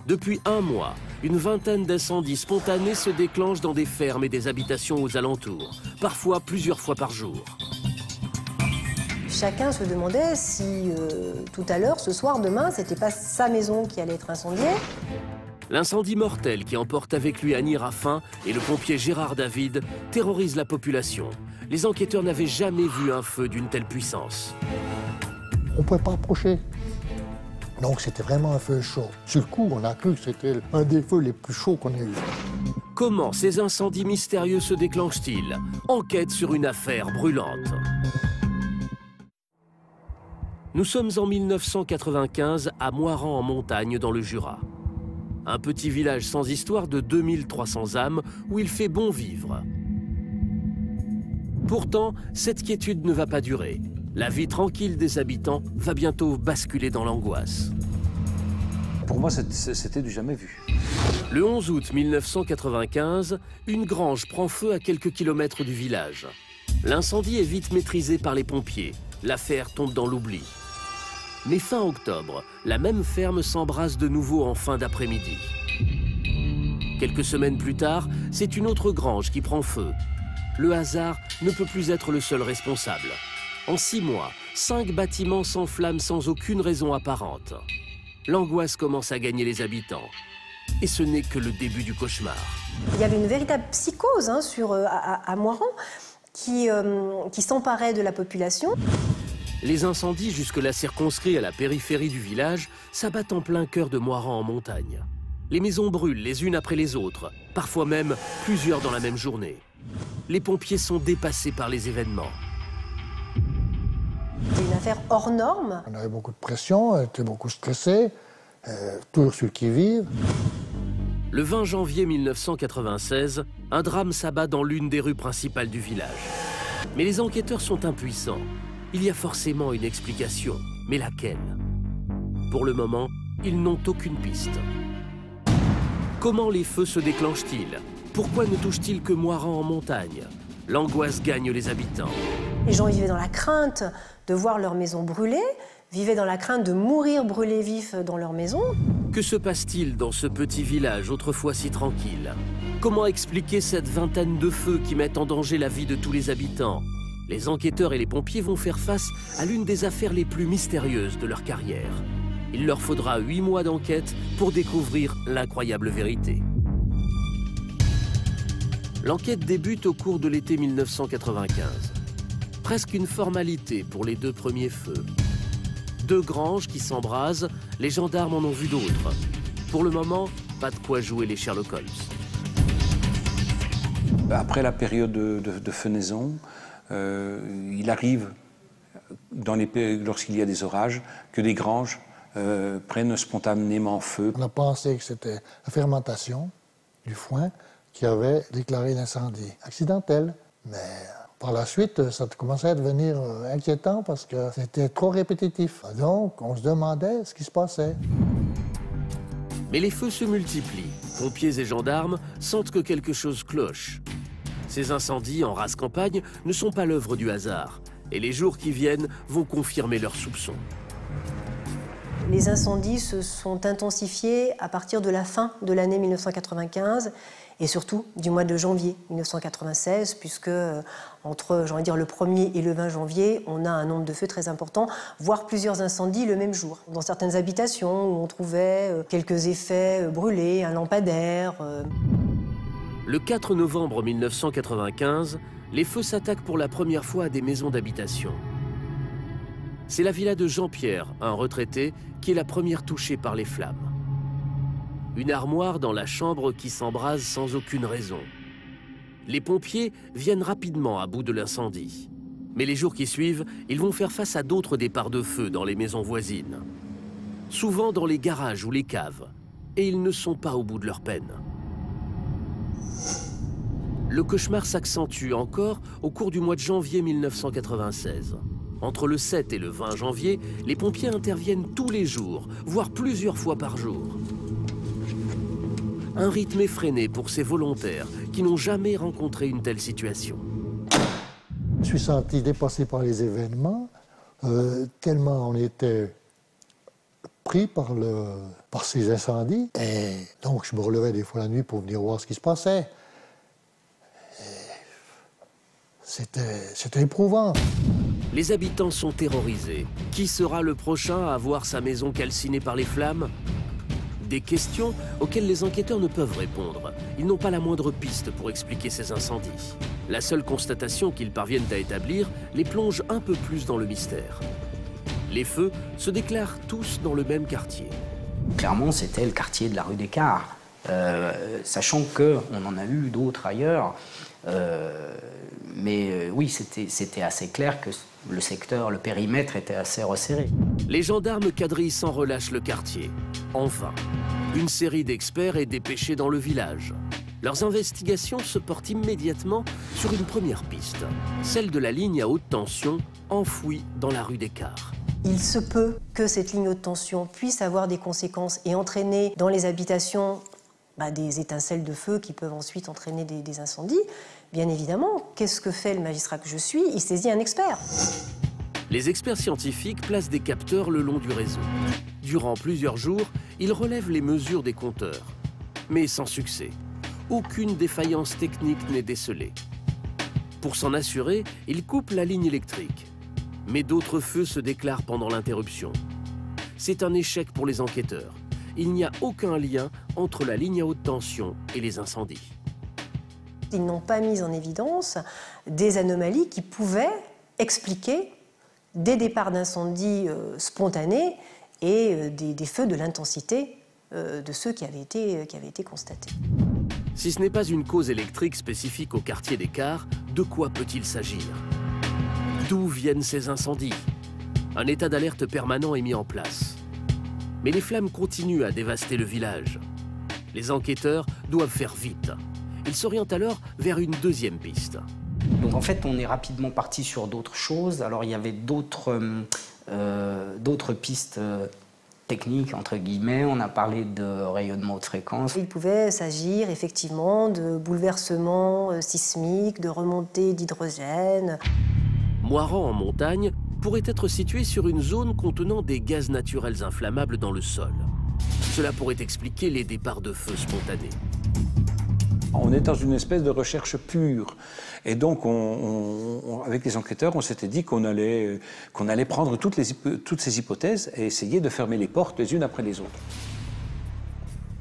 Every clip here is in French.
Depuis un mois, une vingtaine d'incendies spontanés se déclenchent dans des fermes et des habitations aux alentours, parfois plusieurs fois par jour. Chacun se demandait si tout à l'heure, ce soir, demain, c'était pas sa maison qui allait être incendiée. L'incendie mortel qui emporte avec lui Annie Raffin et le pompier Gérard David terrorise la population. Les enquêteurs n'avaient jamais vu un feu d'une telle puissance. On ne pouvait pas approcher. Donc c'était vraiment un feu chaud. Sur le coup, on a cru que c'était un des feux les plus chauds qu'on ait eu. Comment ces incendies mystérieux se déclenchent-ils? Enquête sur une affaire brûlante. Nous sommes en 1995 à Moirans en montagne dans le Jura. Un petit village sans histoire de 2300 âmes où il fait bon vivre. Pourtant, cette quiétude ne va pas durer. La vie tranquille des habitants va bientôt basculer dans l'angoisse. Pour moi, c'était du jamais vu. Le 11 août 1995, une grange prend feu à quelques kilomètres du village. L'incendie est vite maîtrisé par les pompiers. L'affaire tombe dans l'oubli. Mais fin octobre, la même ferme s'embrase de nouveau en fin d'après-midi. Quelques semaines plus tard, c'est une autre grange qui prend feu. Le hasard ne peut plus être le seul responsable. En 6 mois, 5 bâtiments s'enflamment sans aucune raison apparente. L'angoisse commence à gagner les habitants. Et ce n'est que le début du cauchemar. Il y avait une véritable psychose à Moirans qui s'emparait de la population. Les incendies, jusque-là circonscrits à la périphérie du village, s'abattent en plein cœur de Moirans en montagne. Les maisons brûlent les unes après les autres, parfois même plusieurs dans la même journée. Les pompiers sont dépassés par les événements. C'est une affaire hors norme. On avait beaucoup de pression, on était beaucoup stressés, toujours sur le qui-vive. Le 20 janvier 1996, un drame s'abat dans l'une des rues principales du village. Mais les enquêteurs sont impuissants. Il y a forcément une explication, mais laquelle? Pour le moment, ils n'ont aucune piste. Comment les feux se déclenchent-ils? Pourquoi ne touchent-ils que Moirans en montagne? L'angoisse gagne les habitants. Les gens vivaient dans la crainte de voir leur maison brûler, vivaient dans la crainte de mourir brûlés vifs dans leur maison. Que se passe-t-il dans ce petit village autrefois si tranquille? Comment expliquer cette vingtaine de feux qui mettent en danger la vie de tous les habitants? Les enquêteurs et les pompiers vont faire face à l'une des affaires les plus mystérieuses de leur carrière. Il leur faudra 8 mois d'enquête pour découvrir l'incroyable vérité. L'enquête débute au cours de l'été 1995. Presque une formalité pour les 2 premiers feux. 2 granges qui s'embrasent, les gendarmes en ont vu d'autres. Pour le moment, pas de quoi jouer les Sherlock Holmes. Après la période de fenaison, il arrive, lorsqu'il y a des orages, que des granges prennent spontanément feu. On a pensé que c'était la fermentation du foin qui avait déclaré l'incendie accidentel. Mais par la suite, ça commençait à devenir inquiétant parce que c'était trop répétitif. Donc, on se demandait ce qui se passait. Mais les feux se multiplient. Pompiers et gendarmes sentent que quelque chose cloche. Ces incendies en rase campagne ne sont pas l'œuvre du hasard. Et les jours qui viennent vont confirmer leurs soupçons. Les incendies se sont intensifiés à partir de la fin de l'année 1995 et surtout du mois de janvier 1996, puisque entre le 1er et le 20 janvier, on a un nombre de feux très important, voire plusieurs incendies le même jour. Dans certaines habitations où on trouvait quelques effets brûlés, un lampadaire. Le 4 novembre 1995, les feux s'attaquent pour la première fois à des maisons d'habitation. C'est la villa de Jean-Pierre, un retraité, qui est la première touchée par les flammes. Une armoire dans la chambre qui s'embrase sans aucune raison. Les pompiers viennent rapidement à bout de l'incendie. Mais les jours qui suivent, ils vont faire face à d'autres départs de feu dans les maisons voisines. Souvent dans les garages ou les caves. Et ils ne sont pas au bout de leur peine. Le cauchemar s'accentue encore au cours du mois de janvier 1996. Entre le 7 et le 20 janvier, les pompiers interviennent tous les jours, voire plusieurs fois par jour. Un rythme effréné pour ces volontaires qui n'ont jamais rencontré une telle situation. Je me suis senti dépassé par les événements, tellement on était pris par ces incendies. Et donc, je me relevais des fois la nuit pour venir voir ce qui se passait. C'était éprouvant. Les habitants sont terrorisés. Qui sera le prochain à voir sa maison calcinée par les flammes? Des questions auxquelles les enquêteurs ne peuvent répondre. Ils n'ont pas la moindre piste pour expliquer ces incendies. La seule constatation qu'ils parviennent à établir les plonge un peu plus dans le mystère. Les feux se déclarent tous dans le même quartier. Clairement, c'était le quartier de la rue des Cars, sachant qu'on en a eu d'autres ailleurs. Mais oui, c'était assez clair que le secteur, le périmètre était assez resserré. Les gendarmes quadrillent sans relâche le quartier. Enfin, une série d'experts est dépêchée dans le village. Leurs investigations se portent immédiatement sur une première piste, celle de la ligne à haute tension enfouie dans la rue des Cars. Il se peut que cette ligne haute tension puisse avoir des conséquences et entraîner dans les habitations des étincelles de feu qui peuvent ensuite entraîner des incendies. Bien évidemment, qu'est-ce que fait le magistrat que je suis? Il saisit un expert. Les experts scientifiques placent des capteurs le long du réseau. Durant plusieurs jours, ils relèvent les mesures des compteurs. Mais sans succès. Aucune défaillance technique n'est décelée. Pour s'en assurer, ils coupent la ligne électrique. Mais d'autres feux se déclarent pendant l'interruption. C'est un échec pour les enquêteurs. Il n'y a aucun lien entre la ligne à haute tension et les incendies. Ils n'ont pas mis en évidence des anomalies qui pouvaient expliquer des départs d'incendie spontanés et des feux de l'intensité de ceux qui avaient été constatés. Si ce n'est pas une cause électrique spécifique au quartier des Cars, de quoi peut-il s'agir? D'où viennent ces incendies? Un état d'alerte permanent est mis en place. Mais les flammes continuent à dévaster le village. Les enquêteurs doivent faire vite. Ils s'orientent alors vers une deuxième piste. Donc en fait, on est rapidement parti sur d'autres choses. Alors il y avait d'autres pistes techniques, entre guillemets. On a parlé de rayonnement haute fréquence. Il pouvait s'agir effectivement de bouleversements sismiques, de remontées d'hydrogène. Moirans en montagne pourrait être situé sur une zone contenant des gaz naturels inflammables dans le sol. Cela pourrait expliquer les départs de feu spontanés. On est dans une espèce de recherche pure. Et donc, avec les enquêteurs, on s'était dit qu'on allait prendre toutes ces hypothèses et essayer de fermer les portes les unes après les autres.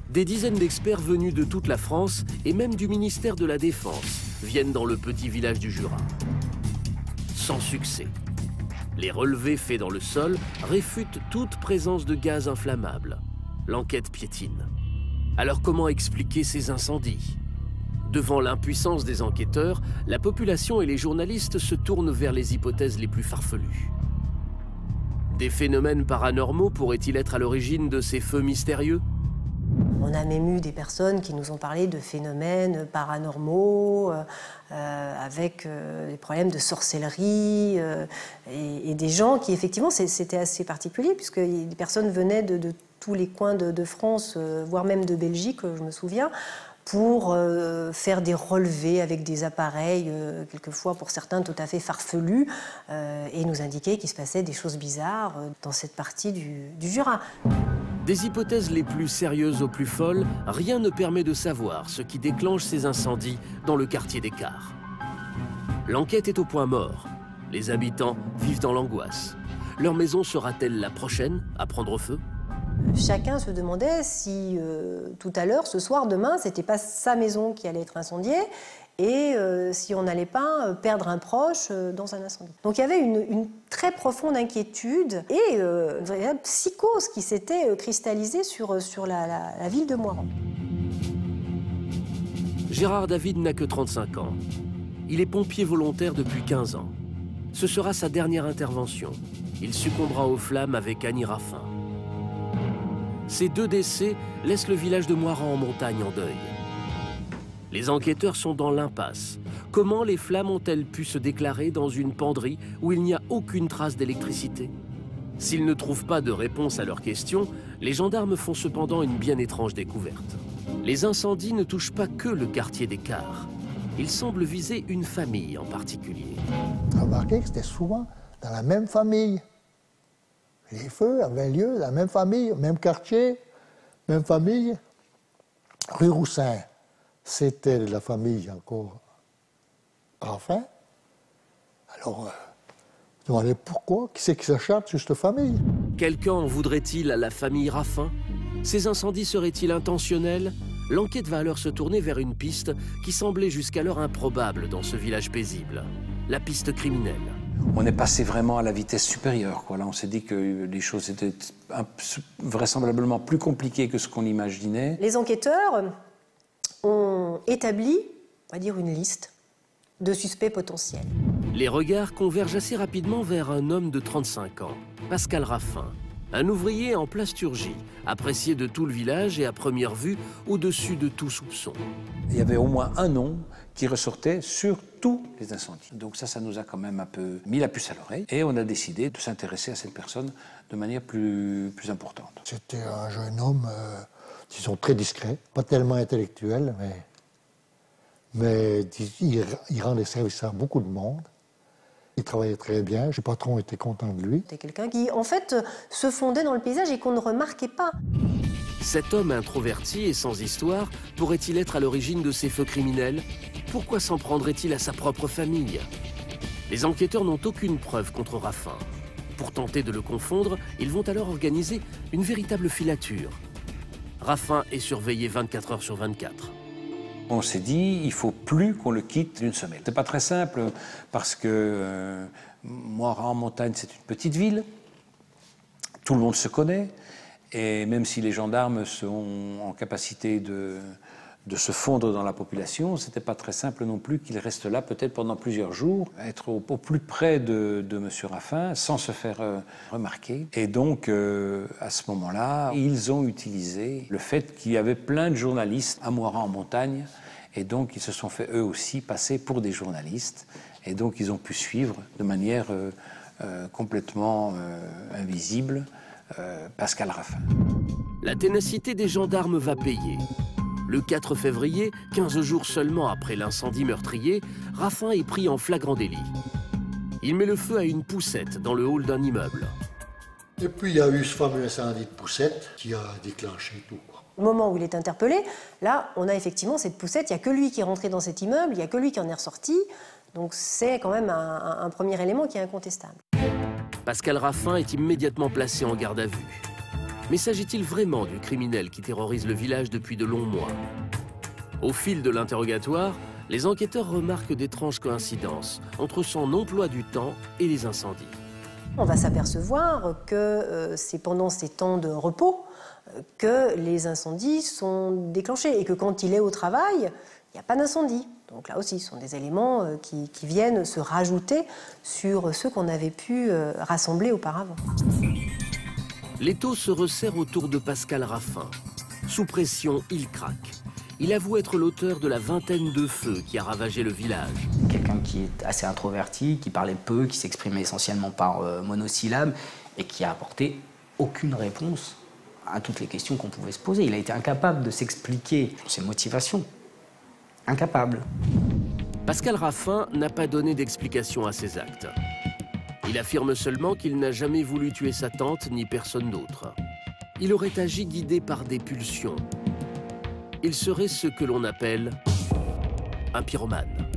Des dizaines d'experts venus de toute la France et même du ministère de la Défense viennent dans le petit village du Jura. Sans succès. Les relevés faits dans le sol réfutent toute présence de gaz inflammables. L'enquête piétine. Alors comment expliquer ces incendies? Devant l'impuissance des enquêteurs, la population et les journalistes se tournent vers les hypothèses les plus farfelues. Des phénomènes paranormaux pourraient-ils être à l'origine de ces feux mystérieux? On a même eu des personnes qui nous ont parlé de phénomènes paranormaux, avec des problèmes de sorcellerie, et des gens qui, effectivement, c'était assez particulier, puisque des personnes venaient de tous les coins de France, voire même de Belgique, je me souviens, pour faire des relevés avec des appareils, quelquefois pour certains tout à fait farfelus, et nous indiquer qu'il se passait des choses bizarres dans cette partie du Jura. Des hypothèses les plus sérieuses aux plus folles, rien ne permet de savoir ce qui déclenche ces incendies dans le quartier des Cars. L'enquête est au point mort. Les habitants vivent dans l'angoisse. Leur maison sera-t-elle la prochaine à prendre feu? Chacun se demandait si tout à l'heure, ce soir, demain, c'était pas sa maison qui allait être incendiée et si on n'allait pas perdre un proche dans un incendie. Donc il y avait une très profonde inquiétude et une véritable psychose qui s'était cristallisée sur la ville de Moirans. Gérard David n'a que 35 ans. Il est pompier volontaire depuis 15 ans. Ce sera sa dernière intervention. Il succombera aux flammes avec Annie Raffin. Ces deux décès laissent le village de Moirans en montagne en deuil. Les enquêteurs sont dans l'impasse. Comment les flammes ont-elles pu se déclarer dans une penderie où il n'y a aucune trace d'électricité? S'ils ne trouvent pas de réponse à leurs questions, les gendarmes font cependant une bien étrange découverte. Les incendies ne touchent pas que le quartier des Cars. Ils semblent viser une famille en particulier. Remarquez que c'était souvent dans la même famille. Les feux avaient lieu dans la même famille, même quartier, même famille. Rue Roussin, c'était de la famille encore Raffin. Alors, je me demandais pourquoi, qui c'est qui s'acharne sur cette famille? Quelqu'un en voudrait-il à la famille Raffin? Ces incendies seraient-ils intentionnels? L'enquête va alors se tourner vers une piste qui semblait jusqu'alors improbable dans ce village paisible, la piste criminelle. On est passé vraiment à la vitesse supérieure, quoi. Là, on s'est dit que les choses étaient vraisemblablement plus compliquées que ce qu'on imaginait. Les enquêteurs ont établi, on va dire, une liste de suspects potentiels. Les regards convergent assez rapidement vers un homme de 35 ans, Pascal Raffin. Un ouvrier en plasturgie, apprécié de tout le village et à première vue au-dessus de tout soupçon. Il y avait au moins un nom qui ressortait sur tous les incendies. Donc ça nous a quand même un peu mis la puce à l'oreille. Et on a décidé de s'intéresser à cette personne de manière plus importante. C'était un jeune homme, disons, très discret, pas tellement intellectuel, mais il rendait service à beaucoup de monde. Il travaillait très bien, le patron était content de lui. C'était quelqu'un qui, en fait, se fondait dans le paysage et qu'on ne remarquait pas. Cet homme introverti et sans histoire pourrait-il être à l'origine de ces feux criminels? Pourquoi s'en prendrait-il à sa propre famille? Les enquêteurs n'ont aucune preuve contre Raffin. Pour tenter de le confondre, ils vont alors organiser une véritable filature. Raffin est surveillé 24 heures sur 24. On s'est dit, il ne faut plus qu'on le quitte d'une semelle. C'est pas très simple parce que Moiran en montagne, c'est une petite ville. Tout le monde se connaît. Et même si les gendarmes sont en capacité de se fondre dans la population, ce n'était pas très simple non plus qu'il reste là peut-être pendant plusieurs jours, être au plus près de M. Raffin sans se faire remarquer. Et donc, à ce moment-là, ils ont utilisé le fait qu'il y avait plein de journalistes à Moiran en montagne, et donc ils se sont fait eux aussi passer pour des journalistes, et donc ils ont pu suivre de manière complètement invisible Pascal Raffin. La ténacité des gendarmes va payer. Le 4 février, 15 jours seulement après l'incendie meurtrier, Raffin est pris en flagrant délit. Il met le feu à une poussette dans le hall d'un immeuble. Et puis il y a eu ce fameux incendie de poussette qui a déclenché tout. Au moment où il est interpellé, là, on a effectivement cette poussette. Il n'y a que lui qui est rentré dans cet immeuble, il n'y a que lui qui en est ressorti. Donc c'est quand même un premier élément qui est incontestable. Pascal Raffin est immédiatement placé en garde à vue. Mais s'agit-il vraiment du criminel qui terrorise le village depuis de longs mois? Au fil de l'interrogatoire, les enquêteurs remarquent d'étranges coïncidences entre son emploi du temps et les incendies. On va s'apercevoir que c'est pendant ces temps de repos que les incendies sont déclenchés et que quand il est au travail, il n'y a pas d'incendie. Donc là aussi, ce sont des éléments qui viennent se rajouter sur ceux qu'on avait pu rassembler auparavant. L'étau se resserre autour de Pascal Raffin. Sous pression, il craque. Il avoue être l'auteur de la vingtaine de feux qui a ravagé le village. Quelqu'un qui est assez introverti, qui parlait peu, qui s'exprimait essentiellement par monosyllabes et qui a apporté aucune réponse à toutes les questions qu'on pouvait se poser. Il a été incapable de s'expliquer sur ses motivations. Incapable. Pascal Raffin n'a pas donné d'explication à ses actes. Il affirme seulement qu'il n'a jamais voulu tuer sa tante ni personne d'autre. Il aurait agi guidé par des pulsions. Il serait ce que l'on appelle un pyromane.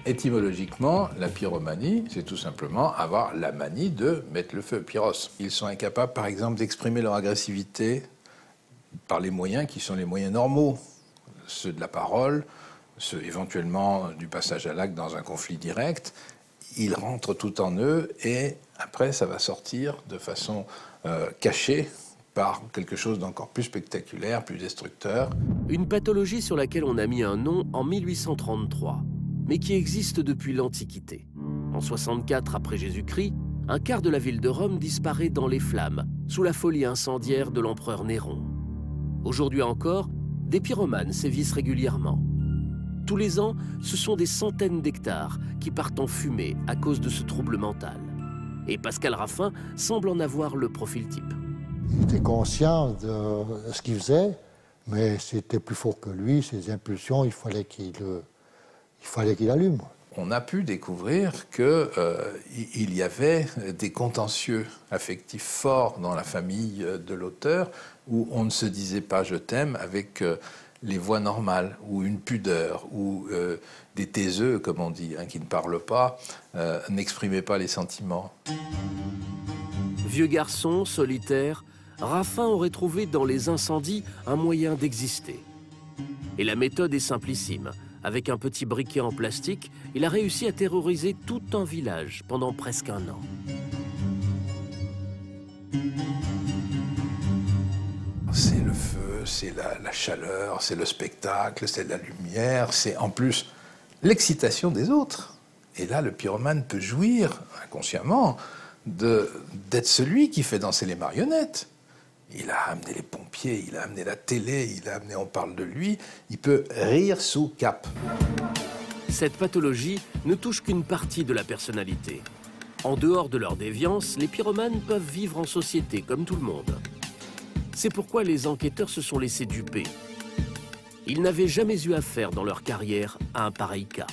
Étymologiquement, la pyromanie, c'est tout simplement avoir la manie de mettre le feu, pyros. Ils sont incapables, par exemple, d'exprimer leur agressivité par les moyens qui sont les moyens normaux, ceux de la parole, ceux éventuellement du passage à l'acte dans un conflit direct. Ils rentrent tout en eux et après, ça va sortir de façon cachée par quelque chose d'encore plus spectaculaire, plus destructeur. Une pathologie sur laquelle on a mis un nom en 1833, mais qui existe depuis l'Antiquité. En 64 après Jésus-Christ, un quart de la ville de Rome disparaît dans les flammes, sous la folie incendiaire de l'empereur Néron. Aujourd'hui encore, des pyromanes sévissent régulièrement. Tous les ans, ce sont des centaines d'hectares qui partent en fumée à cause de ce trouble mental. Et Pascal Raffin semble en avoir le profil type. Il était conscient de ce qu'il faisait, mais c'était plus fort que lui, ses impulsions, il fallait qu'il allume. on a pu découvrir qu'il y avait des contentieux affectifs forts dans la famille de l'auteur, où on ne se disait pas « je t'aime » avec les voix normales, ou une pudeur, ou des taiseux, comme on dit, qui ne parlent pas, n'exprimaient pas les sentiments. Vieux garçon, solitaire, Raffin aurait trouvé dans les incendies un moyen d'exister. Et la méthode est simplissime. Avec un petit briquet en plastique, il a réussi à terroriser tout un village pendant presque un an. C'est le feu, c'est la chaleur, c'est le spectacle, c'est la lumière, c'est en plus l'excitation des autres. Et là, le pyromane peut jouir inconsciemment d'être celui qui fait danser les marionnettes. Il a amené les pompiers, il a amené la télé, il a amené, on parle de lui, il peut rire sous cape. Cette pathologie ne touche qu'une partie de la personnalité. En dehors de leur déviance, les pyromanes peuvent vivre en société comme tout le monde. C'est pourquoi les enquêteurs se sont laissés duper. Ils n'avaient jamais eu affaire dans leur carrière à un pareil cas.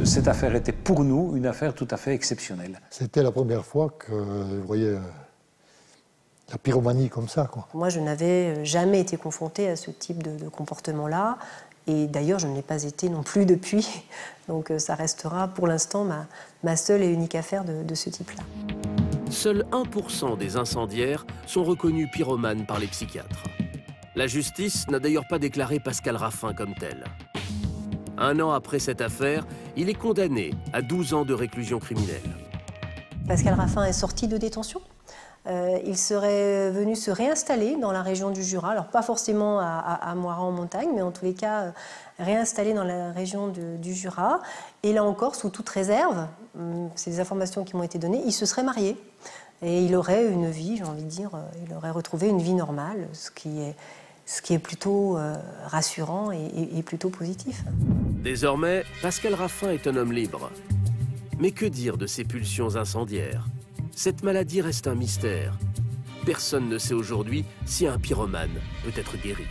Cette affaire était pour nous une affaire tout à fait exceptionnelle. C'était la première fois que je voyais la pyromanie comme ça, quoi. Moi, je n'avais jamais été confrontée à ce type de comportement-là. Et d'ailleurs, je ne l'ai pas été non plus depuis. Donc ça restera pour l'instant ma seule et unique affaire de ce type-là. Seuls 1% des incendiaires sont reconnus pyromanes par les psychiatres. La justice n'a d'ailleurs pas déclaré Pascal Raffin comme tel. Un an après cette affaire, il est condamné à 12 ans de réclusion criminelle. Pascal Raffin est sorti de détention. Il serait venu se réinstaller dans la région du Jura, alors pas forcément à Moiran en montagne, mais en tous les cas réinstallé dans la région du Jura. Et là encore, sous toute réserve, c'est des informations qui m'ont été données, il se serait marié. Et il aurait une vie, j'ai envie de dire, il aurait retrouvé une vie normale, ce qui est plutôt rassurant et plutôt positif. Désormais, Pascal Raffin est un homme libre. Mais que dire de ses pulsions incendiaires? Cette maladie reste un mystère. Personne ne sait aujourd'hui si un pyromane peut être guéri.